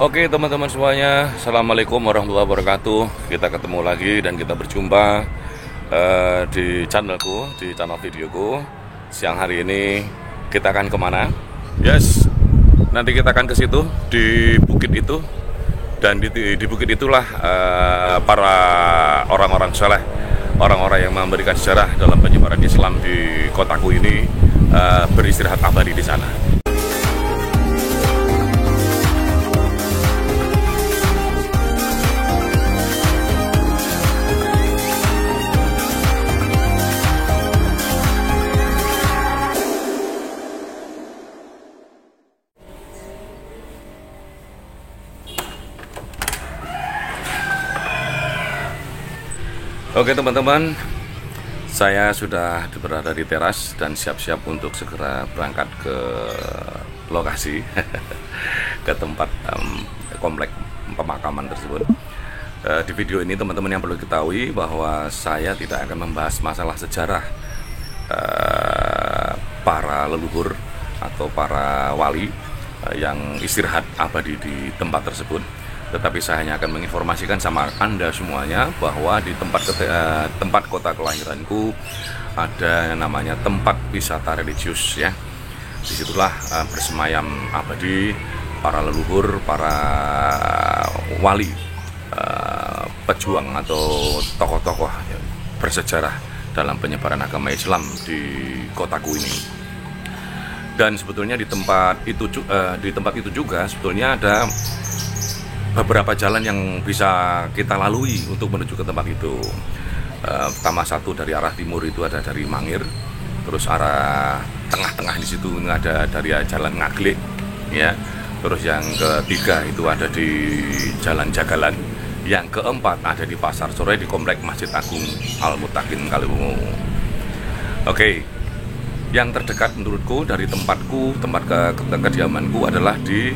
Oke teman-teman semuanya, Assalamualaikum warahmatullahi wabarakatuh. Kita ketemu lagi dan kita berjumpa di channelku, di channel videoku. Siang hari ini kita akan kemana? Yes, nanti kita akan ke situ, di bukit itu. Dan di bukit itulah para orang-orang soleh, orang-orang yang memberikan sejarah dalam penyebaran Islam di kotaku ini beristirahat abadi di sana. Oke teman-teman, saya sudah berada di teras dan siap-siap untuk segera berangkat ke lokasi, ke tempat komplek pemakaman tersebut. Di video ini teman-teman yang perlu ketahui bahwa saya tidak akan membahas masalah sejarah para leluhur atau para wali yang istirahat abadi di tempat tersebut. Tetapi saya hanya akan menginformasikan sama Anda semuanya bahwa di tempat kota kelahiranku ada yang namanya tempat wisata religius ya. Disitulah bersemayam abadi para leluhur, para wali, pejuang atau tokoh-tokoh bersejarah dalam penyebaran agama Islam di kotaku ini. Dan sebetulnya di tempat itu juga sebetulnya ada beberapa jalan yang bisa kita lalui untuk menuju ke tempat itu. Pertama satu dari arah timur itu ada dari Mangir, terus arah tengah-tengah di situ ada dari Jalan Ngaglik, ya. Terus yang ketiga itu ada di Jalan Jagalan, yang keempat ada di Pasar Sore di Komplek Masjid Agung Al Muttaqin Kaliwungu. Oke, yang terdekat menurutku dari tempatku, tempat kediamanku adalah di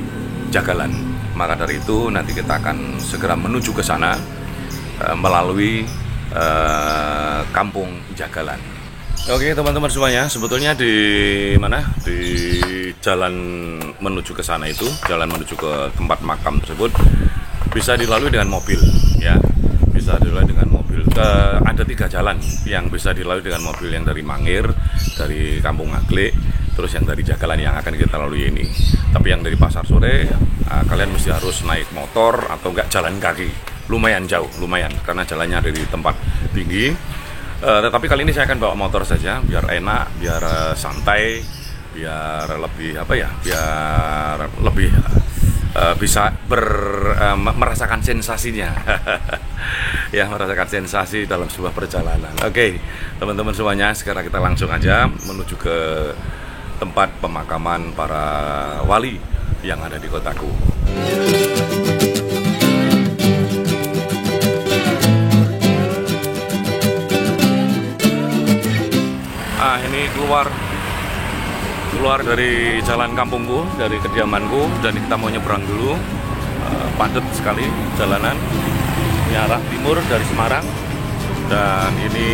Jagalan. Maka dari itu nanti kita akan segera menuju ke sana melalui Kampung Jagalan. Oke teman-teman semuanya, sebetulnya di mana? Di jalan menuju ke sana itu, jalan menuju ke tempat makam tersebut bisa dilalui dengan mobil, ya. Bisa dilalui dengan mobil. Ada 3 jalan yang bisa dilalui dengan mobil, yang dari Mangir, dari Kampung Ngaglik, terus yang dari Jagalan yang akan kita lalui ini. Tapi yang dari Pasar Sore kalian mesti harus naik motor atau enggak jalan kaki. Lumayan jauh, lumayan, karena jalannya ada di tempat tinggi. Tetapi kali ini saya akan bawa motor saja, biar enak, biar santai, biar lebih biar lebih bisa merasakan sensasinya. Ya, merasakan sensasi dalam sebuah perjalanan. Oke, teman-teman semuanya, sekarang kita langsung aja menuju ke tempat pemakaman para wali yang ada di kotaku. Ini keluar dari jalan kampungku, dari kediamanku, dan kita mau nyebrang dulu. Padat sekali jalanan. Ini arah timur dari Semarang, dan ini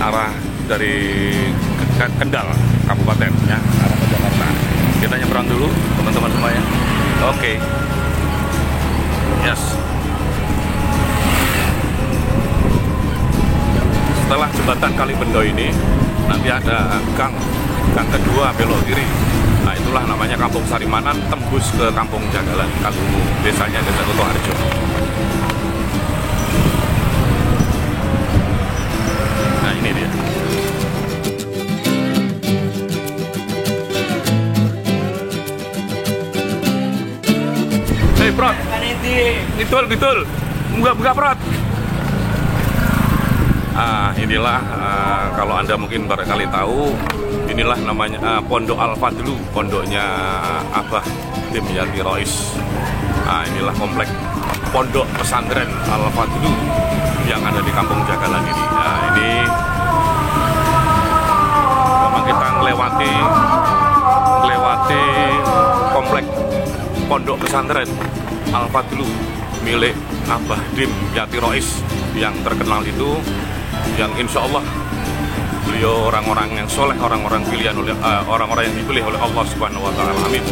arah dari Kendal Kabupaten, ya, arah ke Jakarta. Kita nyebrang dulu teman-teman semuanya. Oke. Yes. Setelah jembatan Kalibendo ini nanti ada gang kedua belok kiri. Nah, itulah namanya Kampung Sarimanan, tembus ke Kampung Jagalan Kaliwungu, desanya Desa Kutoharjo. Nah, ini dia. Hei, Prot. Betul. Buka, Prot. Inilah kalau Anda mungkin barangkali tahu, inilah namanya Pondok Al-Fadlu, pondoknya Abah Dim Yati Rois. Inilah komplek pondok pesantren Al-Fadlu yang ada di Kampung Jagalan ini. Nah, ini memang kita melewati komplek pondok pesantren Al-Fadlu milik Abah Dim Yati Rois yang terkenal itu, yang insya Allah beliau orang-orang yang soleh, orang-orang pilihan oleh orang-orang yang dipilih oleh Allah Subhanahu Wa Taala. Amin.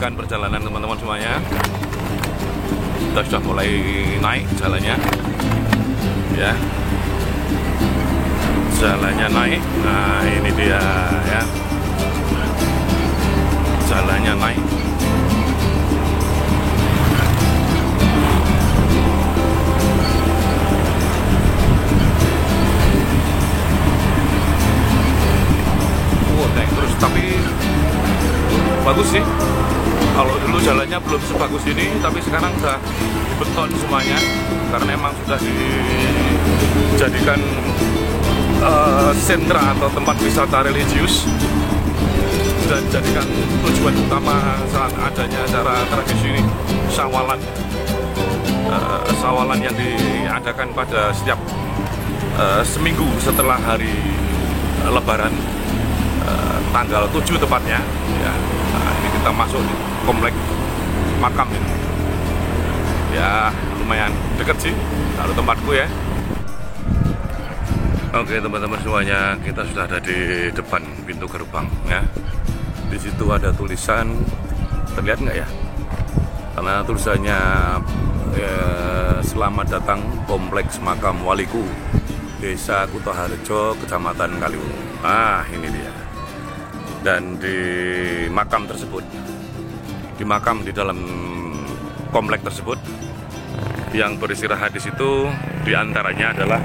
melanjutkan perjalanan teman-teman semuanya. Kita sudah mulai naik jalannya, ya. Jalannya naik. Nah, ini dia ya. Jalannya naik. Naik terus, tapi bagus sih. Kalau dulu jalannya belum sebagus ini, tapi sekarang sudah dibeton semuanya karena memang sudah dijadikan sentra atau tempat wisata religius, dan dijadikan tujuan utama saat adanya acara tradisi ini Syawalan. Syawalan yang diadakan pada setiap seminggu setelah hari Lebaran, tanggal 7 tepatnya ya. Nah, ini kita masuk di komplek makam ini ya, lumayan dekat sih dari tempatku ya. Oke teman-teman semuanya, kita sudah ada di depan pintu gerbang ya. Di situ ada tulisan, terlihat nggak ya? Karena tulisannya selamat datang kompleks makam waliku Desa Kutoharjo, Kecamatan Kaliwungu. Nah, ini dia. Dan di makam tersebut, di makam di dalam komplek tersebut, yang beristirahat di situ diantaranya adalah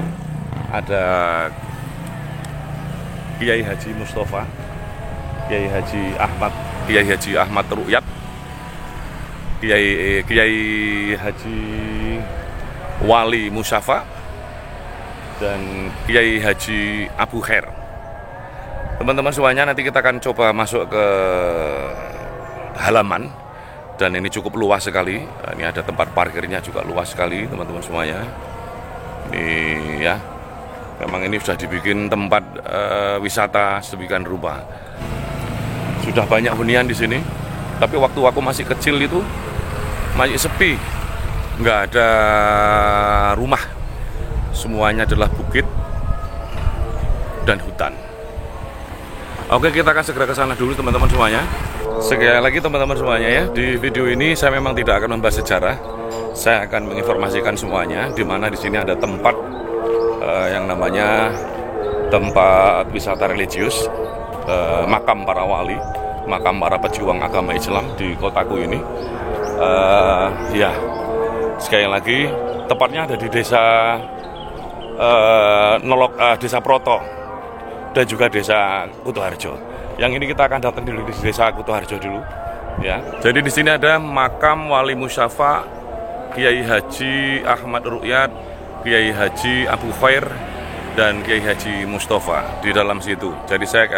ada Kiai Haji Mustafa, Kiai Haji Ahmad Ru'yat, Kiai Haji Wali Musyafa, dan Kiai Haji Abu Khair. Teman-teman semuanya, nanti kita akan coba masuk ke halaman, dan ini cukup luas sekali. Ini ada tempat parkirnya juga luas sekali teman-teman semuanya. Ini ya, memang ini sudah dibikin tempat wisata sedemikian rupa. Sudah banyak hunian di sini, tapi waktu aku masih kecil itu masih sepi, nggak ada rumah, semuanya adalah bukit dan hutan. Oke, kita akan segera ke sana dulu teman-teman semuanya. Sekali lagi teman-teman semuanya ya, di video ini saya memang tidak akan membahas sejarah. Saya akan menginformasikan semuanya, di mana di sini ada tempat yang namanya tempat wisata religius, makam para wali, makam para pejuang agama Islam di kotaku ini. Ya, sekali lagi tepatnya ada di desa Desa Proto dan juga Desa Kutoharjo. Yang ini kita akan datang dulu di Desa Kutoharjo dulu, ya. Jadi di sini ada makam Wali Musyafa, Kiai Haji Ahmad Ru'yat, Kiai Haji Abu Khair, dan Kiai Haji Mustafa di dalam situ. Jadi saya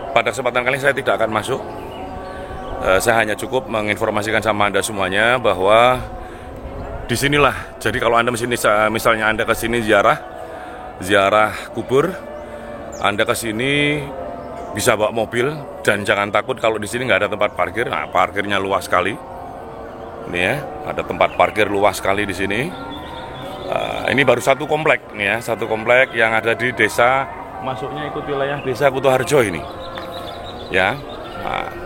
pada kesempatan kali saya tidak akan masuk. Saya hanya cukup menginformasikan sama Anda semuanya bahwa disinilah. Jadi kalau Anda misalnya Anda ke sini ziarah kubur, Anda ke sini bisa bawa mobil, dan jangan takut kalau di sini nggak ada tempat parkir. Nah, parkirnya luas sekali. Ini ya, ada tempat parkir luas sekali di sini. Ini baru satu komplek nih ya, satu komplek yang ada di desa, masuknya ikut wilayah Desa Kutoharjo ini. Ya. Nah.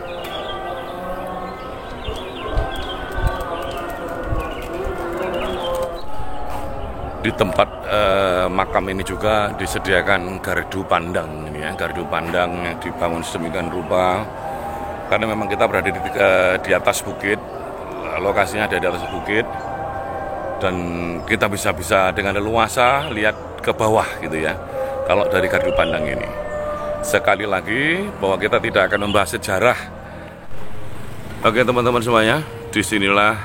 Di tempat makam ini juga disediakan gardu pandang ini ya, gardu pandang yang dibangun sedemikian rupa karena memang kita berada di atas bukit, lokasinya ada di atas bukit, dan kita bisa dengan leluasa lihat ke bawah gitu ya kalau dari gardu pandang ini. Sekali lagi bahwa kita tidak akan membahas sejarah. Oke teman-teman semuanya, disinilah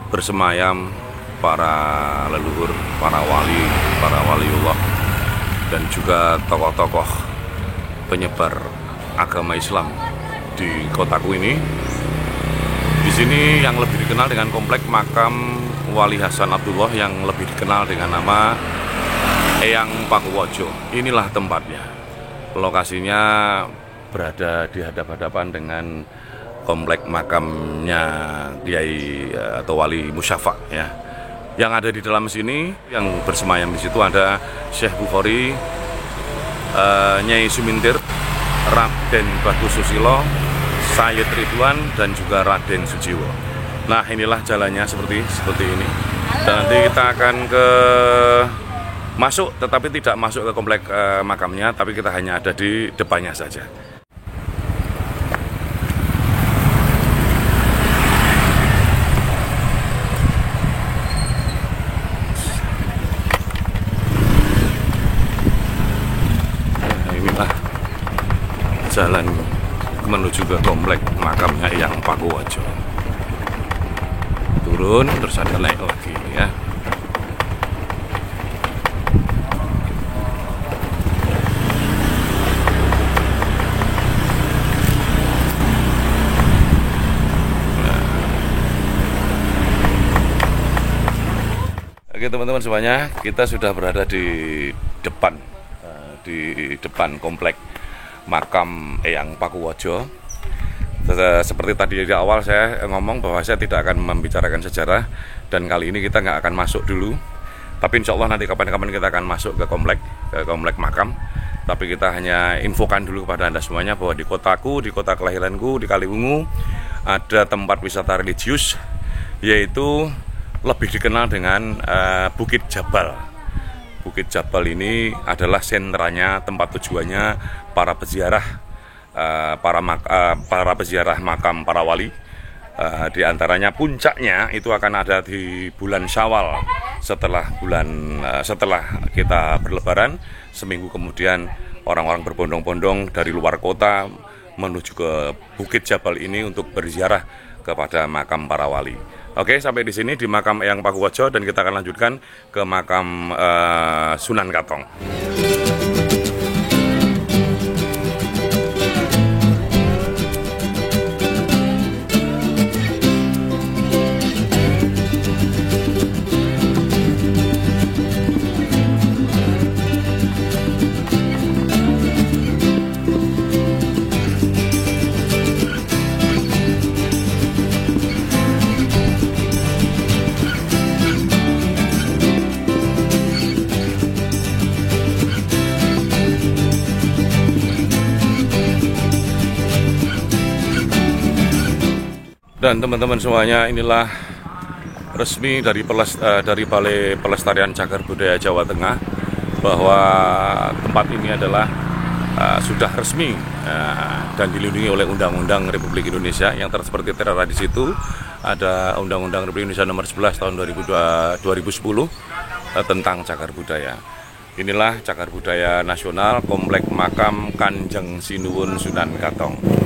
bersemayam para leluhur, para waliullah, dan juga tokoh-tokoh penyebar agama Islam di kotaku ini. Di sini yang lebih dikenal dengan komplek makam Wali Hasan Abdullah, yang lebih dikenal dengan nama Eyang Pakuwojo. Inilah tempatnya. Lokasinya berada di hadap-hadapan dengan komplek makamnya Kiai atau Wali Musyafa ya. Yang ada di dalam sini, yang bersemayam di situ ada Syekh Bukhari, Nyai Sumintir, Raden Batu Susilo, Sayyid Ridwan dan juga Raden Sujiwo. Nah, inilah jalannya seperti ini. Dan nanti kita akan masuk, tetapi tidak masuk ke komplek makamnya, tapi kita hanya ada di depannya saja. Nah, inilah jalan menuju ke komplek makamnya Eyang Pakuwojo. Turun terus ada naik lagi ya. Oke teman-teman semuanya, kita sudah berada di depan komplek makam Eyang Pakuwojo. Seperti tadi di awal saya ngomong bahwa saya tidak akan membicarakan sejarah, dan kali ini kita nggak akan masuk dulu. Tapi insya Allah nanti kapan-kapan kita akan masuk ke komplek makam. Tapi kita hanya infokan dulu kepada Anda semuanya bahwa di kotaku, di kota kelahiranku, di Kaliwungu, ada tempat wisata religius, yaitu lebih dikenal dengan Bukit Jabal. Bukit Jabal ini adalah sentranya, tempat tujuannya para peziarah, para peziarah makam para wali. Di antaranya puncaknya itu akan ada di bulan Syawal, setelah kita berlebaran. Seminggu kemudian orang-orang berbondong-bondong dari luar kota menuju ke Bukit Jabal ini untuk berziarah kepada makam para wali. Oke, sampai di sini di makam Eyang Pakuwojo, dan kita akan lanjutkan ke makam Sunan Katong. Dan teman-teman semuanya, inilah resmi dari Balai Pelestarian Cagar Budaya Jawa Tengah bahwa tempat ini adalah sudah resmi dan dilindungi oleh Undang-Undang Republik Indonesia yang seperti tertera di situ. Ada Undang-Undang Republik Indonesia nomor 11 tahun 2010 tentang cagar budaya. Inilah cagar budaya nasional Komplek Makam Kanjeng Sinuwun Sunan Katong.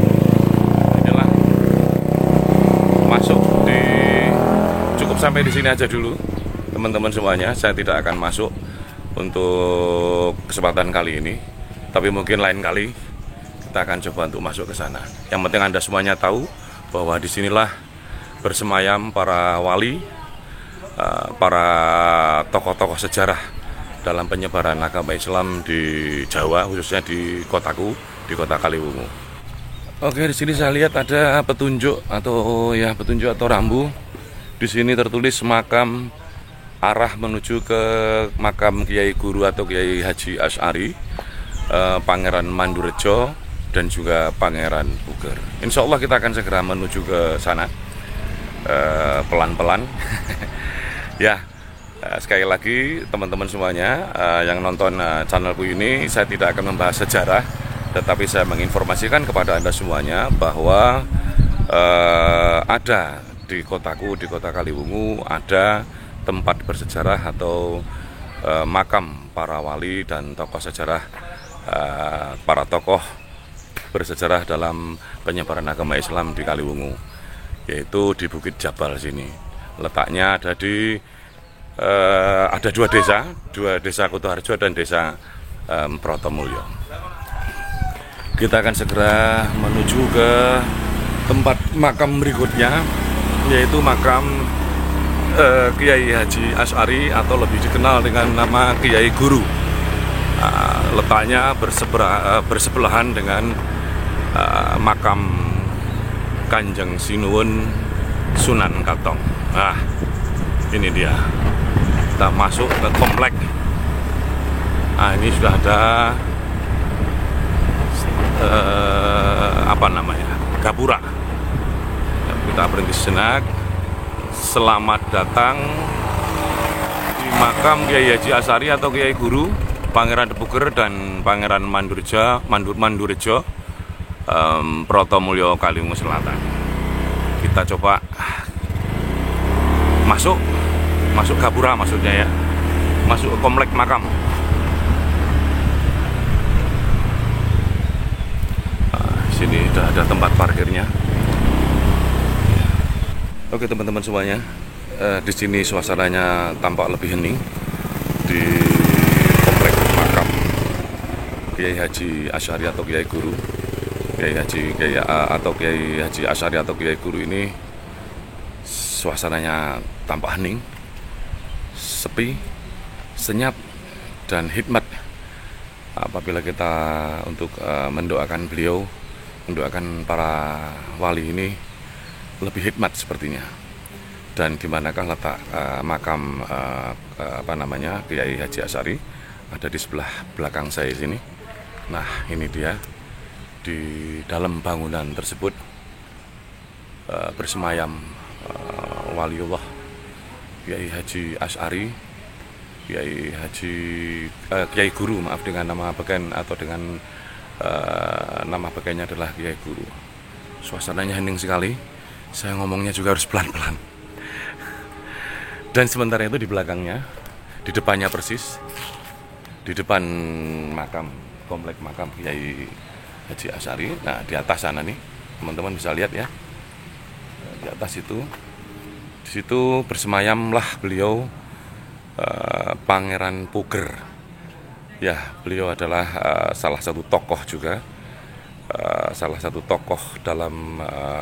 Cukup sampai di sini aja dulu teman-teman semuanya. Saya tidak akan masuk untuk kesempatan kali ini, tapi mungkin lain kali kita akan coba untuk masuk ke sana. Yang penting Anda semuanya tahu bahwa disinilah bersemayam para wali, para tokoh-tokoh sejarah dalam penyebaran agama Islam di Jawa, khususnya di kotaku, di kota Kaliwungu. Oke, di sini saya lihat ada petunjuk atau rambu. Di sini tertulis makam, arah menuju ke makam Kiai Guru atau Kiai Haji Asy'ari, Pangeran Mandurejo dan juga Pangeran Puger. Insya Allah kita akan segera menuju ke sana, pelan-pelan. Ya, sekali lagi teman-teman semuanya yang nonton channelku ini, saya tidak akan membahas sejarah, tetapi saya menginformasikan kepada Anda semuanya bahwa ada di kotaku, di kota Kaliwungu, ada tempat bersejarah atau makam para wali dan tokoh sejarah, para tokoh bersejarah dalam penyebaran agama Islam di Kaliwungu, yaitu di Bukit Jabal sini. Letaknya ada di ada dua desa Kutoharjo dan desa Brotomulyo. Kita akan segera menuju ke tempat makam berikutnya, yaitu makam Kiai Haji Asy'ari atau lebih dikenal dengan nama Kiai Guru. Letaknya bersebelahan dengan makam Kanjeng Sinuwun Sunan Katong. Nah, ini dia. Kita masuk ke komplek. Nah, ini sudah ada gapura Gapura. Kita berhenti sejenak. Selamat datang di makam Kiai Haji Asy'ari atau Kiai Guru Pangeran Depuger dan Pangeran Mandurejo, Protomulyo Kaliwungu Selatan. Kita coba masuk Gapura, maksudnya ya, masuk ke komplek makam. Sini sudah ada tempat parkirnya. Oke teman-teman semuanya, di sini suasananya tampak lebih hening di komplek makam Kiai Haji Asy'ari atau Kiai Guru. Kiai Haji Asy'ari atau Kiai Guru ini suasananya tampak hening, sepi, senyap, dan hikmat apabila kita untuk mendoakan beliau, mendoakan para wali ini lebih hikmat sepertinya. Dan dimanakah letak makam Kiai Haji Asy'ari? Ada di sebelah belakang saya sini. Nah ini dia, di dalam bangunan tersebut bersemayam waliullah Kiai Haji Asy'ari, Kiai Guru, maaf, dengan nama beken atau dengan nama bekennya adalah Kiai Guru. Suasananya hening sekali, saya ngomongnya juga harus pelan-pelan. Dan sementara itu di belakangnya, di depannya persis, di depan makam, komplek makam Kiai Haji Asy'ari. Nah di atas sana nih, teman-teman bisa lihat ya, di atas itu, di situ bersemayamlah beliau, Pangeran Puger. Ya, beliau adalah salah satu tokoh juga, salah satu tokoh dalam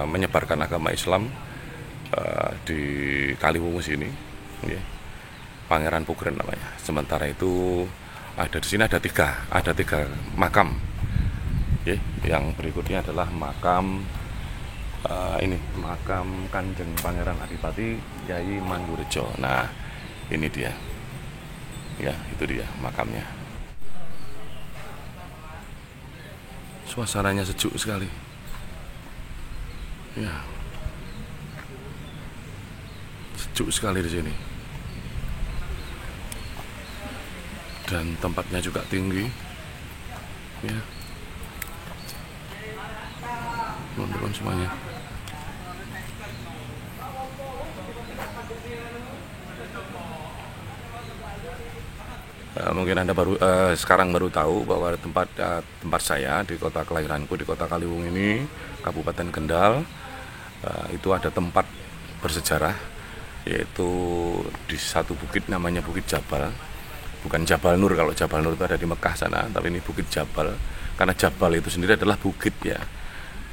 menyebarkan agama Islam di Kaliwungu sini. Ya, Pangeran Puger namanya. Sementara itu ada di sini ada tiga makam. Ya, yang berikutnya adalah makam makam Kanjeng Pangeran Adipati Kyai Mandurejo. Nah, ini dia. Ya, itu dia makamnya. Suasananya sejuk sekali. Ya. Sejuk sekali di sini. Dan tempatnya juga tinggi. Ya. Teman-teman semuanya. Mungkin Anda sekarang baru tahu bahwa tempat saya di kota kelahiranku, di kota Kaliwungu ini, Kabupaten Kendal, itu ada tempat bersejarah, yaitu di satu bukit namanya Bukit Jabal. Bukan Jabal Nur, kalau Jabal Nur itu ada di Mekah sana, tapi ini Bukit Jabal, karena Jabal itu sendiri adalah bukit ya.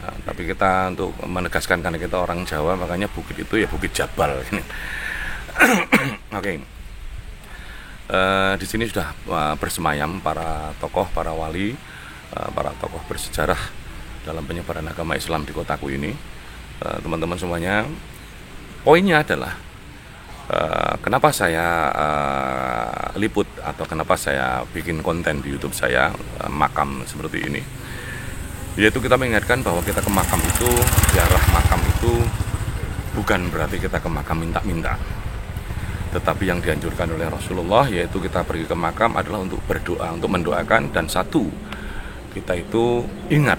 Nah, tapi kita untuk menegaskan, karena kita orang Jawa, makanya bukit itu ya Bukit Jabal. Oke. Di sini sudah bersemayam para tokoh, para wali, para tokoh bersejarah dalam penyebaran agama Islam di kotaku ini. Teman-teman semuanya, poinnya adalah kenapa saya liput atau kenapa saya bikin konten di YouTube saya makam seperti ini, yaitu kita mengingatkan bahwa kita ke makam itu, ziarah makam itu bukan berarti kita ke makam minta-minta. Tetapi yang dianjurkan oleh Rasulullah, yaitu kita pergi ke makam adalah untuk berdoa, untuk mendoakan. Dan satu, kita itu ingat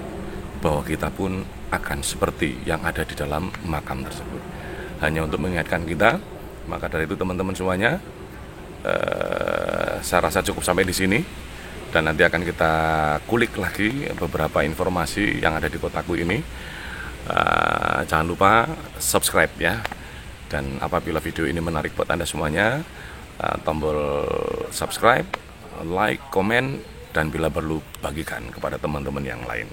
bahwa kita pun akan seperti yang ada di dalam makam tersebut. Hanya untuk mengingatkan kita. Maka dari itu teman-teman semuanya, saya rasa cukup sampai di sini. Dan nanti akan kita kulik lagi beberapa informasi yang ada di kotaku ini. Jangan lupa subscribe ya. Dan apabila video ini menarik buat Anda semuanya, tombol subscribe, like, komen, dan bila perlu bagikan kepada teman-teman yang lain.